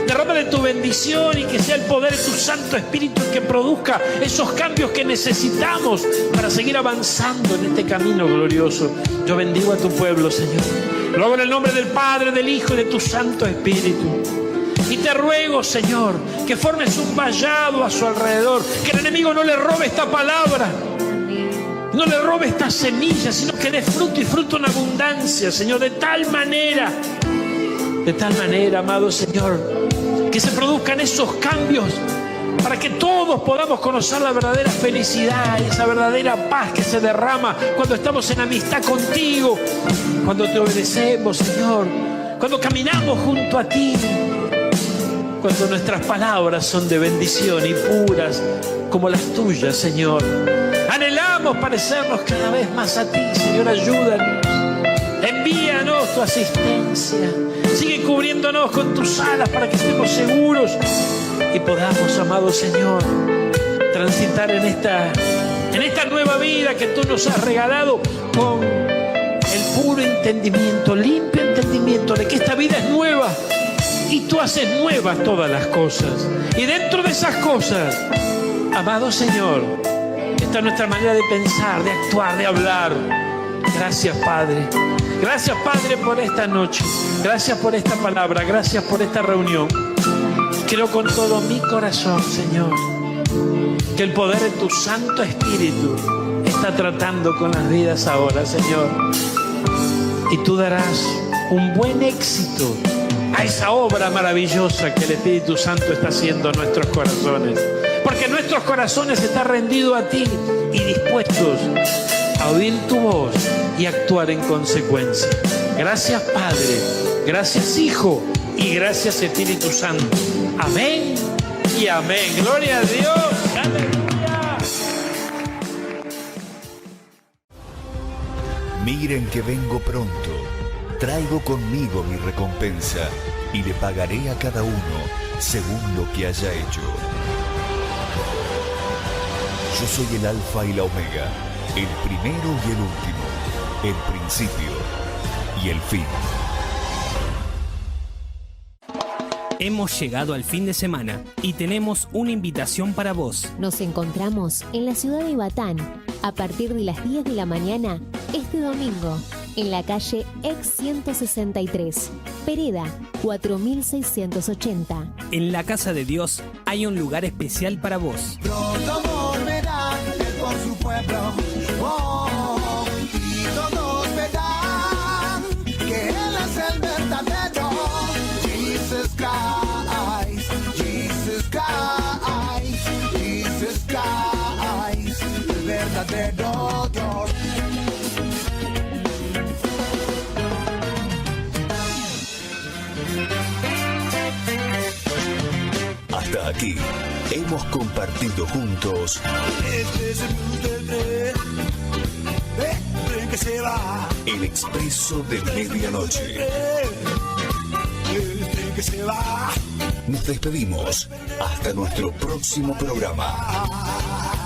Derrama de tu bendición y que sea el poder de tu Santo Espíritu el que produzca esos cambios que necesitamos para seguir avanzando en este camino glorioso. Yo bendigo a tu pueblo, Señor. Lo hago en el nombre del Padre, del Hijo y de tu Santo Espíritu. Y te ruego, Señor, que formes un vallado a su alrededor, que el enemigo no le robe esta palabra, no le robe esta semilla, sino que dé fruto y fruto en abundancia, Señor, de tal manera, amado Señor, que se produzcan esos cambios para que todos podamos conocer la verdadera felicidad y esa verdadera paz que se derrama cuando estamos en amistad contigo, cuando te obedecemos, Señor, cuando caminamos junto a ti, cuando nuestras palabras son de bendición y puras como las tuyas, Señor. Anhelamos parecernos cada vez más a ti, Señor. Ayúdanos. Envíanos tu asistencia. Sigue cubriéndonos con tus alas para que estemos seguros y podamos, amado Señor, transitar en esta nueva vida que tú nos has regalado con el puro entendimiento, limpio entendimiento de que esta vida es nueva. Y tú haces nuevas todas las cosas. Y dentro de esas cosas, amado Señor, Esta es nuestra manera de pensar, de actuar, de hablar. Gracias, Padre. Gracias, Padre, por esta noche. Gracias por esta palabra. Gracias por esta reunión. Creo con todo mi corazón, Señor, que el poder de tu Santo Espíritu está tratando con las vidas ahora, Señor. Y tú darás un buen éxito a esa obra maravillosa que el Espíritu Santo está haciendo en nuestros corazones. Porque nuestros corazones están rendidos a ti y dispuestos a oír tu voz y actuar en consecuencia. Gracias, Padre. Gracias, Hijo. Y gracias, Espíritu Santo. Amén y amén. Gloria a Dios. Aleluya. Miren que vengo pronto. Traigo conmigo mi recompensa y le pagaré a cada uno según lo que haya hecho. Yo soy el Alfa y la Omega, el primero y el último, el principio y el fin. Hemos llegado al fin de semana y tenemos una invitación para vos. Nos encontramos en la ciudad de Batán a partir de las 10 de la mañana este domingo en la calle Ex 163, Pereda 4680. En la Casa de Dios hay un lugar especial para vos. Pronto volverá Él con su pueblo. Oh, y todos verán que Él es el verdadero. Jesus Christ, Jesus Christ, Jesus Christ, el verdadero Dios. Hasta aquí hemos compartido juntos Este es el blues del tren que se va. el expreso de medianoche. El tren que se va. Nos despedimos hasta nuestro próximo programa.